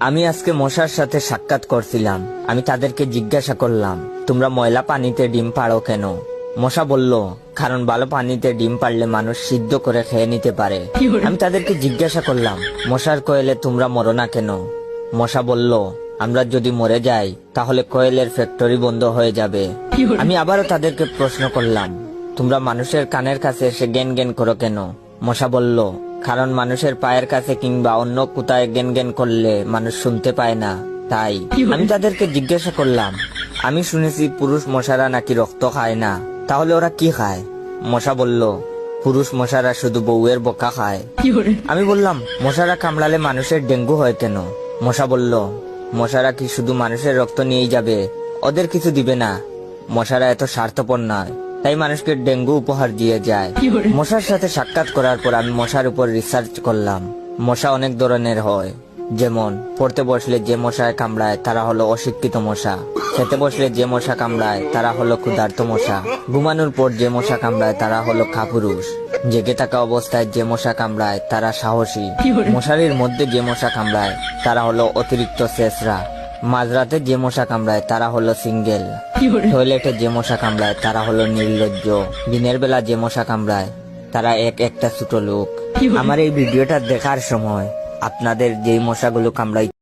আমি আজকে মশার সাথে সাক্ষাৎ করছিলাম। আমি তাদেরকে জিজ্ঞাসা করলাম, তোমরা ময়লা পানিতে ডিম পাড়ো কেন? মশা বলল, কারণ ভালো পানিতে ডিম পারলে মানুষ সিদ্ধ করে খেয়ে নিতে পারে। আমি তাদেরকে জিজ্ঞাসা করলাম, মশার কোয়েলে তোমরা মরো না কেন? মশা বলল, আমরা যদি মরে যাই তাহলে কোয়েলের ফ্যাক্টরি বন্ধ হয়ে যাবে। আমি আবারও তাদেরকে প্রশ্ন করলাম, তোমরা মানুষের কানের কাছে এসে জ্ঞান জ্ঞান করো কেন? মশা বলল, কারণ মানুষের পায়ের কাছে কিংবা অন্য কোথায় জ্ঞান জ্ঞান করলে মানুষ শুনতে পায় না, তাই। আমি তাদেরকে জিজ্ঞাসা করলাম, আমি শুনেছি পুরুষ মশারা নাকি রক্ত খায় না, তাহলে ওরা কি খায়? মশা বলল, পুরুষ মশারা শুধু বউয়ের বোকা খায়। আমি বললাম, মশারা কামড়ালে মানুষের ডেঙ্গু হয় কেন? মশা বলল, মশারা কি শুধু মানুষের রক্ত নিয়েই যাবে, ওদের কিছু দিবে না। মশারা এত স্বার্থপর নয়, তাই মানুষকে ডেঙ্গু উপহার দিয়ে যায়। মশার সাথে সাক্ষাৎ করার পর আমি মশার উপর রিসার্চ করলাম। মশা অনেক ধরনের হয়, যেমন পড়তে বসলে যে মশায় কামড়ায় তারা হলো অশিক্ষিত মশা, খেতে বসলে যে মশা কামড়ায় তারা হলো ক্ষুধার্ত মশা, ঘুমানোর পর যে মশা কামড়ায় তারা হলো কাপুরুষ, জেগে থাকা অবস্থায় যে মশা কামড়ায় তারা সাহসী, মশারির মধ্যে যে মশা কামড়ায় তারা হলো অতিরিক্ত শেষরা, মাঝরাতে যে মশা কামড়ায় তারা হলো সিঙ্গেল, টয়লেটে যে মশা কামড়ায় তারা হলো নির্লজ্জ, দিনের বেলা যে মশা কামড়ায় তারা একটা ছোট লোক। আমার এই ভিডিওটা দেখার সময় আপনাদের যেই মশাগুলো কামড়ায়